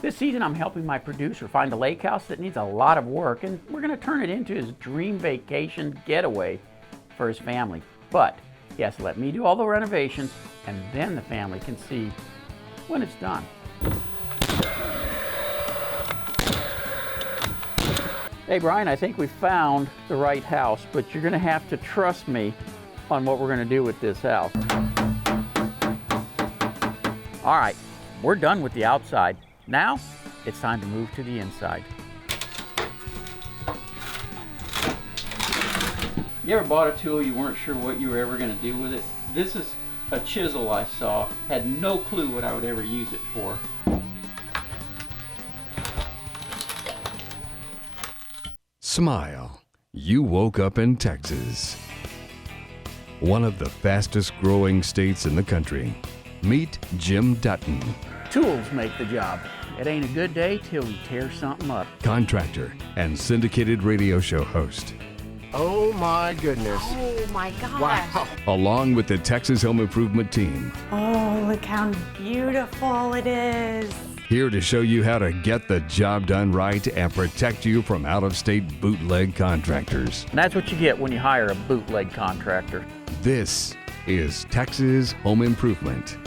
This season I'm helping my producer find a lake house that needs a lot of work, and we're going to turn it into his dream vacation getaway for his family. But he has to let me do all the renovations, and then the family can see when it's done. Hey Brian, I think we found the right house, but you're going to have to trust me on what we're going to do with this house. All right, we're done with the outside. Now, it's time to move to the inside. You ever bought a tool you weren't sure what you were ever going to do with it? This is a chisel I saw, had no clue what I would ever use it for. Smile. You woke up in Texas, one of the fastest growing states in the country. Meet Jim Dutton. Tools make the job. It ain't a good day till we tear something up. Contractor and syndicated radio show host. Oh my goodness. Oh my gosh. Wow. Along with the Texas Home Improvement team. Oh, look how beautiful it is. Here to show you how to get the job done right and protect you from out-of-state bootleg contractors. And that's what you get when you hire a bootleg contractor. This is Texas Home Improvement.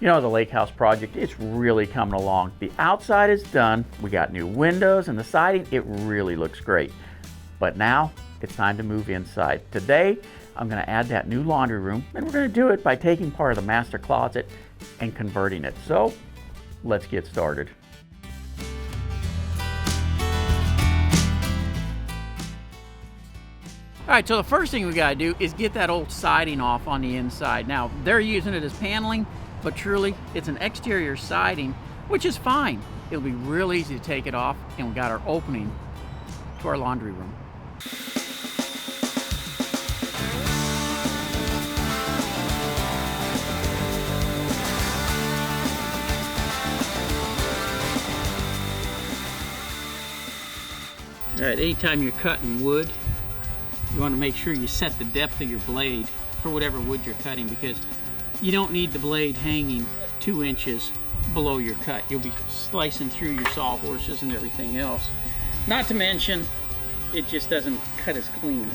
You know, the lake house project, it's really coming along. The outside is done. We got new windows and the siding, it really looks great. But now it's time to move inside. Today, I'm going to add that new laundry room, and we're going to do it by taking part of the master closet and converting it. So, let's get started. All right, so the first thing we got to do is get that old siding off on the inside. Now, they're using it as paneling, but truly it's an exterior siding, which is fine. It'll be real easy to take it off, and we got our opening to our laundry room. All right, anytime you're cutting wood, you want to make sure you set the depth of your blade for whatever wood you're cutting, because you don't need the blade hanging 2 inches below your cut. You'll be slicing through your sawhorses and everything else. Not to mention, it just doesn't cut as clean.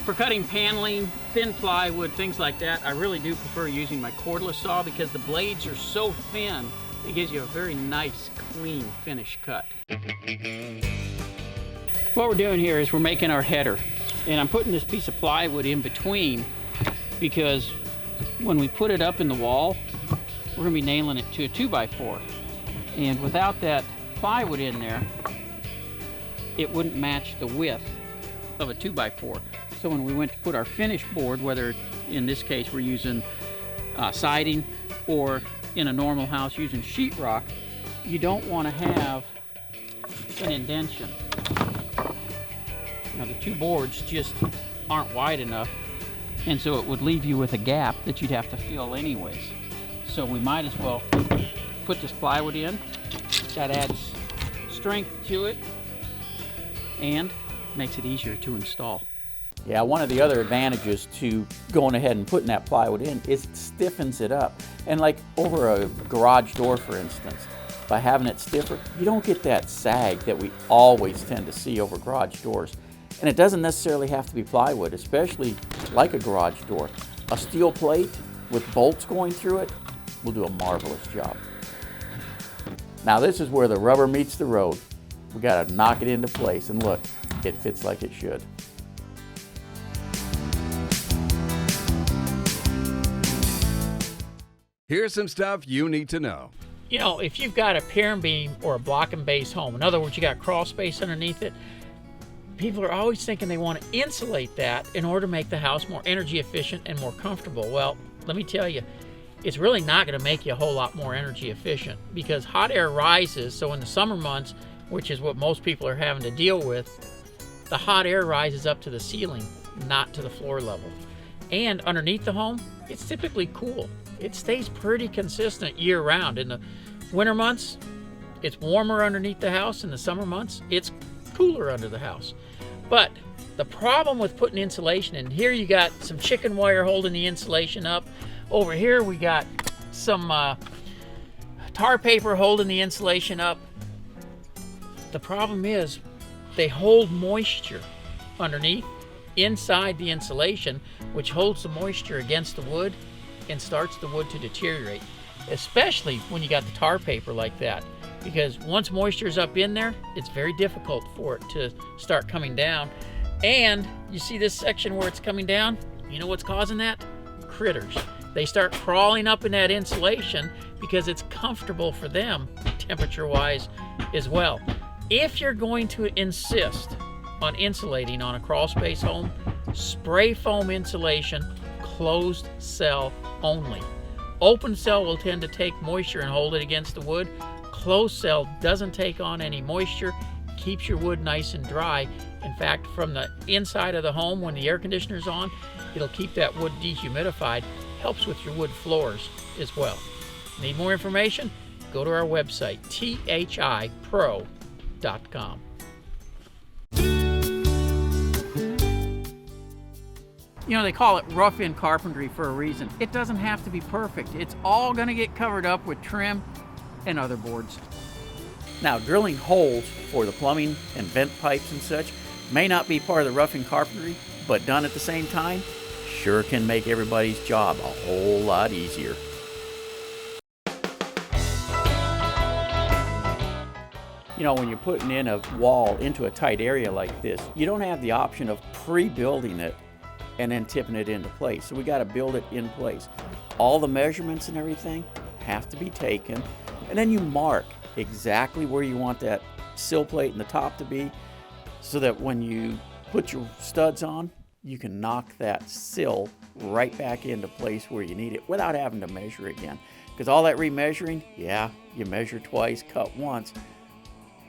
For cutting paneling, thin plywood, things like that, I really do prefer using my cordless saw because the blades are so thin, it gives you a very nice, clean, finished cut. What we're doing here is we're making our header, and I'm putting this piece of plywood in between because when we put it up in the wall, we're going to be nailing it to a 2x4. And without that plywood in there, it wouldn't match the width of a 2x4. So when we went to put our finished board, whether in this case we're using siding or in a normal house using sheetrock, you don't want to have an indentation. Now the two boards just aren't wide enough, and so it would leave you with a gap that you'd have to fill anyways. So we might as well put this plywood in. That adds strength to it and makes it easier to install. Yeah, one of the other advantages to going ahead and putting that plywood in is it stiffens it up. And like over a garage door, for instance, by having it stiffer, you don't get that sag that we always tend to see over garage doors. And it doesn't necessarily have to be plywood, especially like a garage door. A steel plate with bolts going through it will do a marvelous job. Now this is where the rubber meets the road. We gotta knock it into place, and look, it fits like it should. Here's some stuff you need to know. You know, if you've got a pier and beam or a block and base home, in other words, you got crawl space underneath it, people are always thinking they want to insulate that in order to make the house more energy efficient and more comfortable. Well, let me tell you, it's really not going to make you a whole lot more energy efficient, because hot air rises. So in the summer months, which is what most people are having to deal with, the hot air rises up to the ceiling, not to the floor level. And underneath the home, it's typically cool. It stays pretty consistent year round. In the winter months, it's warmer underneath the house. In the summer months, it's cooler under the house. But the problem with putting insulation in here, you got some chicken wire holding the insulation up. Over here we got some tar paper holding the insulation up. The problem is they hold moisture underneath inside the insulation, which holds the moisture against the wood and starts the wood to deteriorate, especially when you got the tar paper like that, because once moisture is up in there, it's very difficult for it to start coming down. And you see this section where it's coming down? You know what's causing that? Critters. They start crawling up in that insulation because it's comfortable for them temperature-wise as well. If you're going to insist on insulating on a crawl space home, spray foam insulation, closed cell only. Open cell will tend to take moisture and hold it against the wood. Closed cell doesn't take on any moisture, keeps your wood nice and dry. In fact, from the inside of the home, when the air conditioner's on, it'll keep that wood dehumidified. Helps with your wood floors as well. Need more information? Go to our website, thipro.com. You know, they call it rough-in carpentry for a reason. It doesn't have to be perfect. It's all gonna get covered up with trim and other boards. Now, drilling holes for the plumbing and vent pipes and such may not be part of the rough-in carpentry, but done at the same time, sure can make everybody's job a whole lot easier. You know, when you're putting in a wall into a tight area like this, you don't have the option of pre-building it and then tipping it into place. So we got to build it in place. All the measurements and everything have to be taken, and then you mark exactly where you want that sill plate in the top to be, so that when you put your studs on, you can knock that sill right back into place where you need it without having to measure again. Because all that remeasuring, yeah, you measure twice, cut once,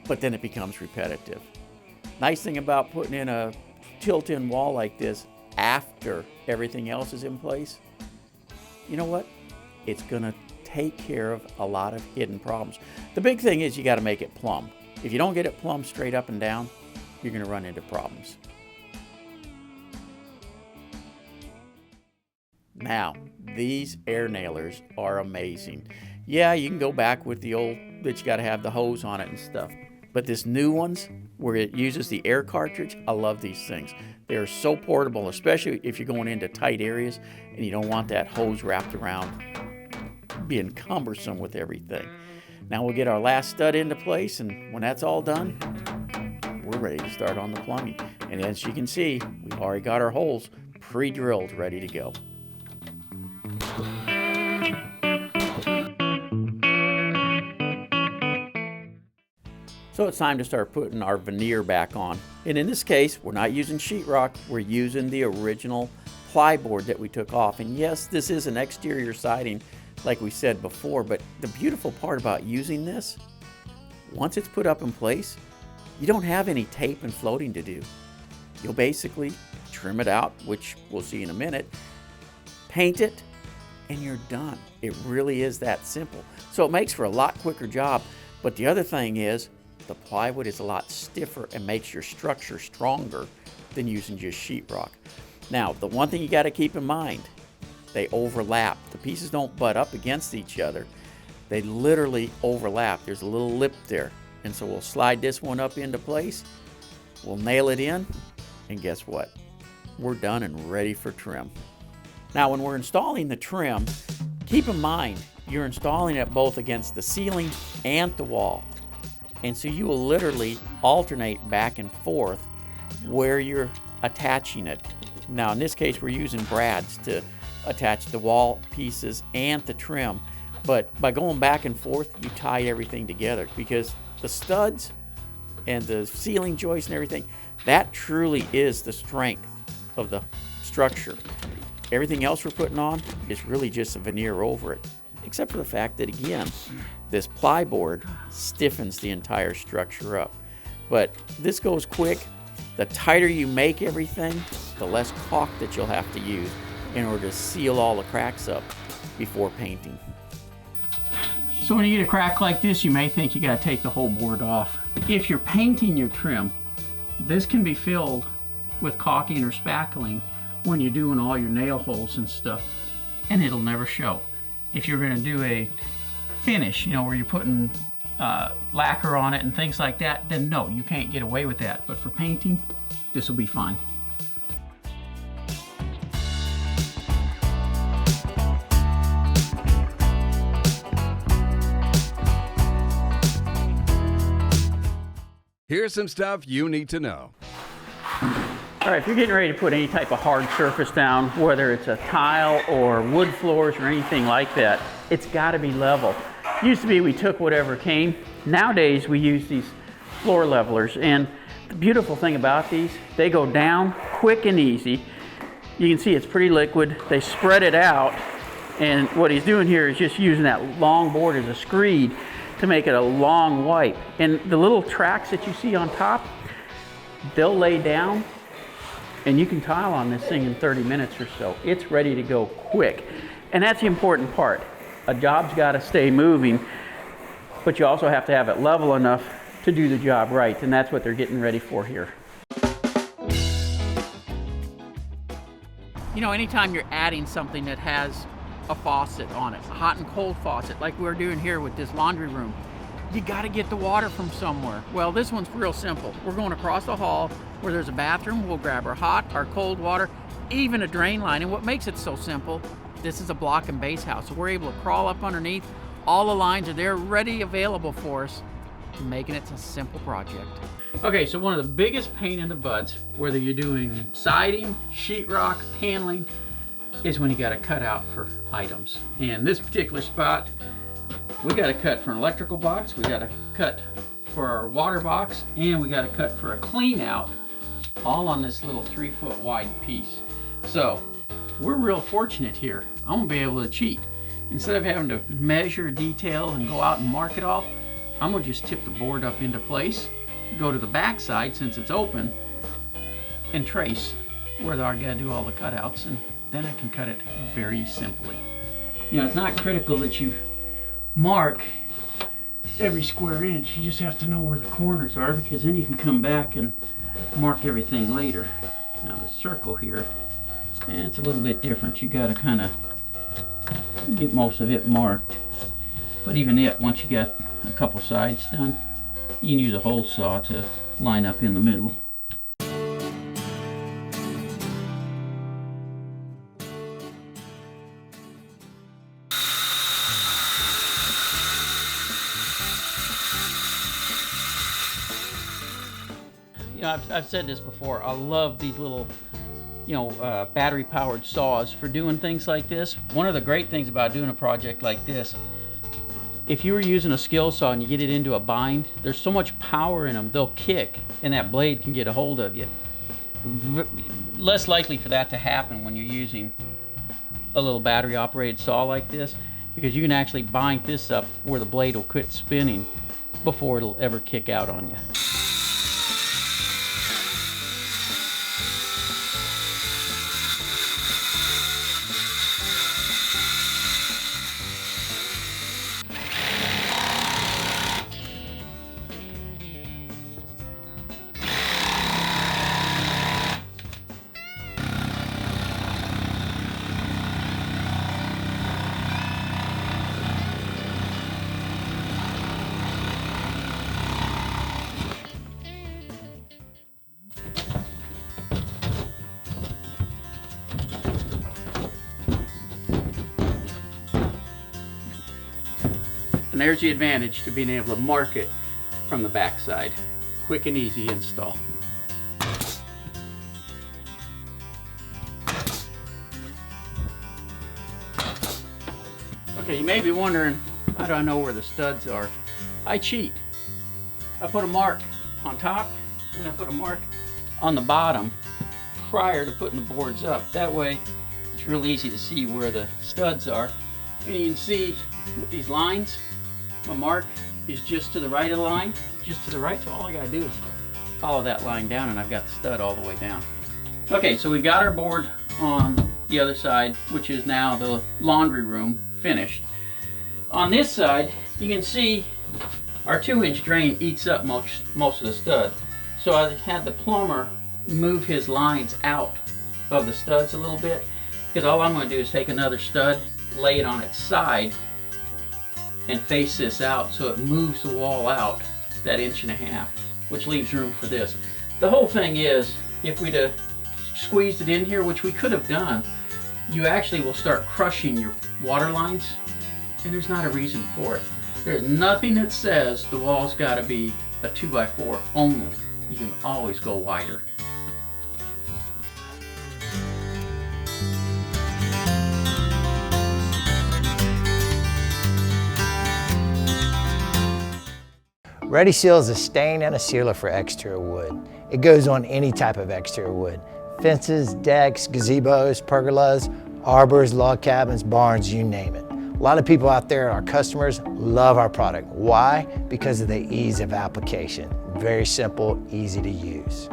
but then it becomes repetitive. Nice thing about putting in a tilt-in wall like this after everything else is in place, you know what? It's gonna take care of a lot of hidden problems. The big thing is you gotta make it plumb. If you don't get it plumb straight up and down, you're gonna run into problems. Now, these air nailers are amazing. Yeah, you can go back with the old that you gotta have the hose on it and stuff. But this new ones, where it uses the air cartridge, I love these things. They are so portable, especially if you're going into tight areas and you don't want that hose wrapped around being cumbersome with everything. Now we'll get our last stud into place, and when that's all done, we're ready to start on the plumbing. And as you can see, we've already got our holes pre-drilled, ready to go. So it's time to start putting our veneer back on. And in this case, we're not using sheetrock, we're using the original plyboard that we took off. And yes, this is an exterior siding, like we said before, but the beautiful part about using this, once it's put up in place, you don't have any tape and floating to do. You'll basically trim it out, which we'll see in a minute, paint it, and you're done. It really is that simple. So it makes for a lot quicker job, but the other thing is, the plywood is a lot stiffer and makes your structure stronger than using just sheetrock. Now, the one thing you got to keep in mind, they overlap. The pieces don't butt up against each other. They literally overlap. There's a little lip there. And so we'll slide this one up into place. We'll nail it in. And guess what? We're done and ready for trim. Now, when we're installing the trim, keep in mind, you're installing it both against the ceiling and the wall. And so you will literally alternate back and forth where you're attaching it. Now, in this case, we're using brads to attach the wall pieces and the trim. But by going back and forth, you tie everything together, because the studs and the ceiling joists and everything, that truly is the strength of the structure. Everything else we're putting on is really just a veneer over it, except for the fact that, again, this plyboard stiffens the entire structure up. But this goes quick. The tighter you make everything, the less caulk that you'll have to use in order to seal all the cracks up before painting. So when you get a crack like this, you may think you got to take the whole board off. If you're painting your trim, This can be filled with caulking or spackling when you're doing all your nail holes and stuff, and it'll never show. If you're going to do a finish, you know, where you're putting lacquer on it and things like that, then no, you can't get away with that. But for painting, this will be fine. Here's some stuff you need to know. All right, if you're getting ready to put any type of hard surface down, whether it's a tile or wood floors or anything like that, it's got to be level. Used to be we took whatever came. Nowadays we use these floor levelers, and the beautiful thing about these, they go down quick and easy. You can see it's pretty liquid. They spread it out, and what he's doing here is just using that long board as a screed to make it a long wipe. And the little tracks that you see on top, they'll lay down, and you can tile on this thing in 30 minutes or so. It's ready to go quick. And that's the important part. A job's got to stay moving, but you also have to have it level enough to do the job right, and that's what they're getting ready for here. You know, anytime you're adding something that has a faucet on it, a hot and cold faucet, like we're doing here with this laundry room, you got to get the water from somewhere. Well, this one's real simple. We're going across the hall where there's a bathroom. We'll grab our hot, our cold water, even a drain line. And what makes it so simple, this is a block and base house, so we're able to crawl up underneath. All the lines are there, ready, available for us, making it a simple project. Okay, so one of the biggest pain in the butts, whether you're doing siding, sheetrock, paneling, is when you got to cut out for items. And this particular spot, we got to cut for an electrical box, we got to cut for our water box, and we got to cut for a clean out, all on this little 3-foot wide piece. So we're real fortunate here. I'm gonna be able to cheat. Instead of having to measure, detail, and go out and mark it all, I'm gonna just tip the board up into place, go to the back side since it's open, and trace where I gotta do all the cutouts, and then I can cut it very simply. You know, it's not critical that you mark every square inch. You just have to know where the corners are, because then you can come back and mark everything later. Now the circle here, and it's a little bit different. You gotta kind of get most of it marked. But even it, once you got a couple sides done, you can use a hole saw to line up in the middle. You know, I've said this before, I love these little, you know, battery powered saws for doing things like this. One of the great things about doing a project like this, if you were using a skill saw and you get it into a bind, there's so much power in them, they'll kick and that blade can get a hold of you. Less likely for that to happen when you're using a little battery operated saw like this, because you can actually bind this up where the blade will quit spinning before it'll ever kick out on you. And there's the advantage to being able to mark it from the backside. Quick and easy install. Okay, you may be wondering, how do I know where the studs are? I cheat. I put a mark on top and I put a mark on the bottom prior to putting the boards up. That way it's real easy to see where the studs are. And you can see with these lines, my mark is just to the right of the line, just to the right, so all I gotta do is follow that line down and I've got the stud all the way down. Okay, so we've got our board on the other side, which is now the laundry room finished. On this side, you can see our 2-inch drain eats up most of the stud. So I had the plumber move his lines out of the studs a little bit, because all I'm going to do is take another stud, lay it on its side, and face this out so it moves the wall out that 1.5 inches, which leaves room for this. The whole thing is, if we'd have squeezed it in here, which we could have done, you actually will start crushing your water lines, and there's not a reason for it. There's nothing that says the wall's got to be a 2x4 only. You can always go wider. Ready Seal is a stain and a sealer for exterior wood. It goes on any type of exterior wood. Fences, decks, gazebos, pergolas, arbors, log cabins, barns, you name it. A lot of people out there, our customers, love our product. Why? Because of the ease of application. Very simple, easy to use.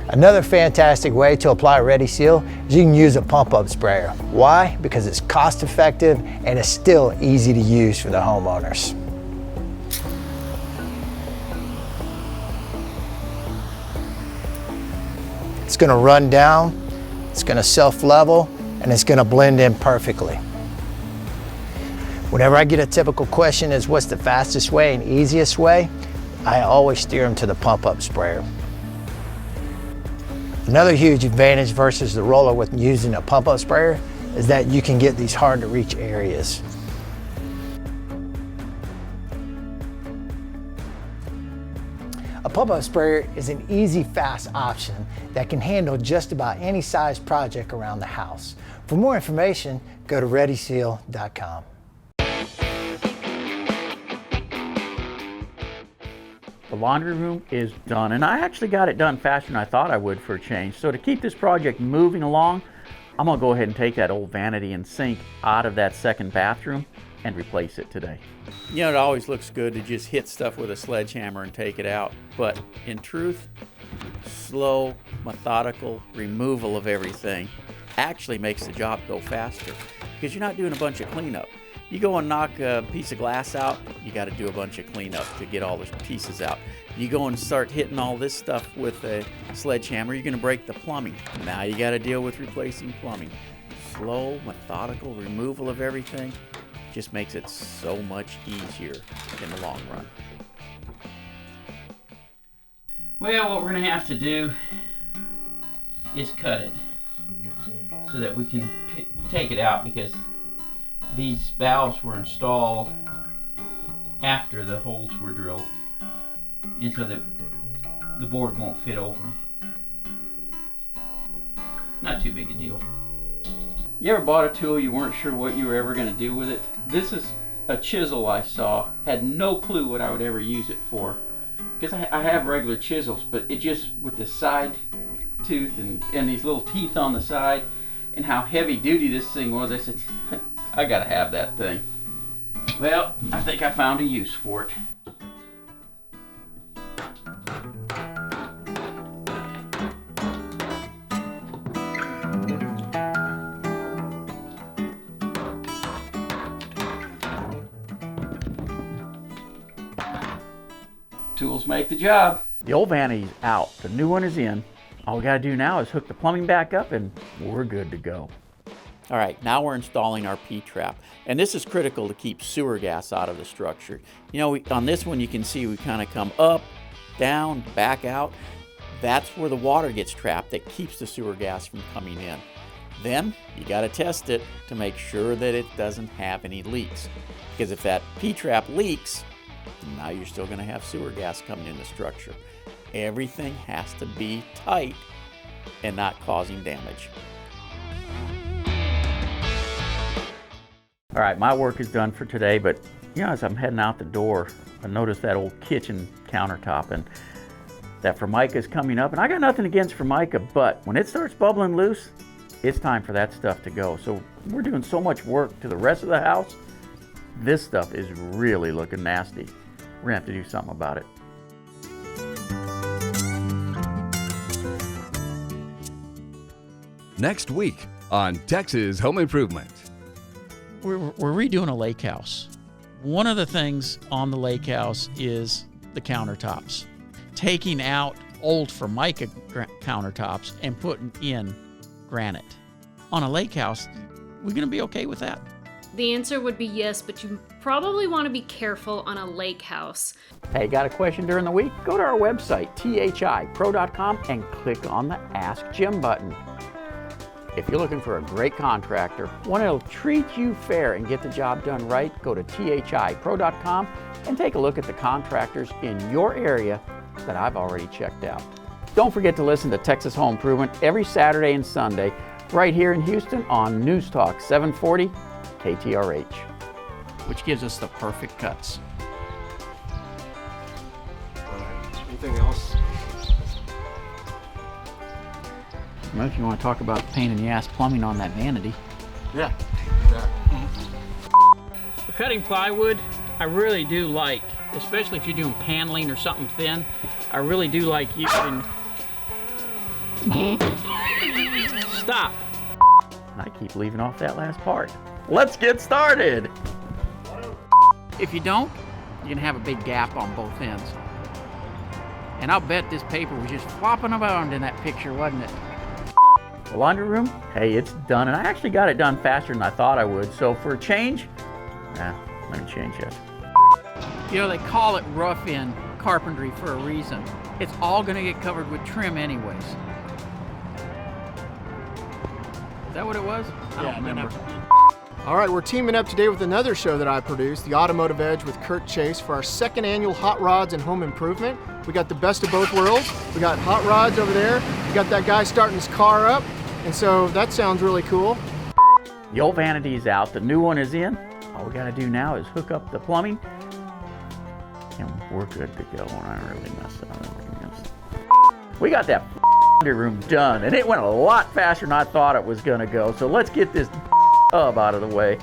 Another fantastic way to apply Ready Seal is you can use a pump-up sprayer. Why? Because it's cost-effective and it's still easy to use for the homeowners. It's going to run down, it's going to self-level, and it's going to blend in perfectly. Whenever I get a typical question as what's the fastest way and easiest way, I always steer them to the pump-up sprayer. Another huge advantage versus the roller with using a pump-up sprayer is that you can get these hard to reach areas. A pump-up sprayer is an easy, fast option that can handle just about any size project around the house. For more information, go to ReadySeal.com. The laundry room is done, and I actually got it done faster than I thought I would for a change. So to keep this project moving along, I'm gonna go ahead and take that old vanity and sink out of that second bathroom and replace it today. You know, it always looks good to just hit stuff with a sledgehammer and take it out, but in truth, slow, methodical removal of everything actually makes the job go faster, because you're not doing a bunch of cleanup. You go and knock a piece of glass out, you got to do a bunch of cleanup to get all the pieces out. You go and start hitting all this stuff with a sledgehammer, you're going to break the plumbing. Now you got to deal with replacing plumbing. Slow, methodical removal of everything just makes it so much easier in the long run. Well, what we're going to have to do is cut it so that we can take it out, because these valves were installed after the holes were drilled, and so that the board won't fit over them. Not too big a deal. You ever bought a tool you weren't sure what you were ever going to do with it? This is a chisel I saw. Had no clue what I would ever use it for, because I have regular chisels, but it just, with the side tooth and these little teeth on the side, and how heavy duty this thing was, I said, I gotta have that thing. Well, I think I found a use for it. Tools make the job. The old vanity's out, the new one is in. All we gotta do now is hook the plumbing back up and we're good to go. All right, now we're installing our P-trap. And this is critical to keep sewer gas out of the structure. You know, on this one you can see we kind of come up, down, back out. That's where the water gets trapped that keeps the sewer gas from coming in. Then you gotta test it to make sure that it doesn't have any leaks. Because if that P-trap leaks, now you're still gonna have sewer gas coming in the structure. Everything has to be tight and not causing damage. All right, my work is done for today, but you know, as I'm heading out the door, I noticed that old kitchen countertop, and that Formica is coming up. And I got nothing against Formica, but when it starts bubbling loose, it's time for that stuff to go. So we're doing so much work to the rest of the house. This stuff is really looking nasty. We're gonna have to do something about it. next week on Texas Home Improvement. We're redoing a lake house. One of the things on the lake house is the countertops. Taking out old Formica countertops and putting in granite. On a lake house, we're going to be okay with that? The answer would be yes, but you probably want to be careful on a lake house. Hey, got a question during the week? Go to our website, thipro.com, and click on the Ask Jim button. If you're looking for a great contractor, one that'll treat you fair and get the job done right, go to thipro.com and take a look at the contractors in your area that I've already checked out. Don't forget to listen to Texas Home Improvement every Saturday and Sunday right here in Houston on News Talk 740 KTRH, which gives us the perfect cuts. Anything else? Well, if you want to talk about pain in the ass plumbing on that vanity. Yeah. For cutting plywood, I really do like, especially if you're doing paneling or something thin, I really do like you can... Stop. I keep leaving off that last part. Let's get started. If you don't, you're gonna have a big gap on both ends. And I'll bet this paper was just flopping around in that picture, wasn't it? The laundry room, hey, it's done. And I actually got it done faster than I thought I would. So for a change, let me change it. You know, they call it rough-in carpentry for a reason. It's all gonna get covered with trim anyways. Is that what it was? I don't remember. All right, we're teaming up today with another show that I produced, The Automotive Edge with Kurt Chase, for our second annual Hot Rods and Home Improvement. We got the best of both worlds. We got hot rods over there. We got that guy starting his car up. And so that sounds really cool. The old vanity is out, the new one is in. All we gotta do now is hook up the plumbing and we're good to go. And I really messed up. We got that laundry room done and it went a lot faster than I thought it was gonna go. So let's get this out of the way.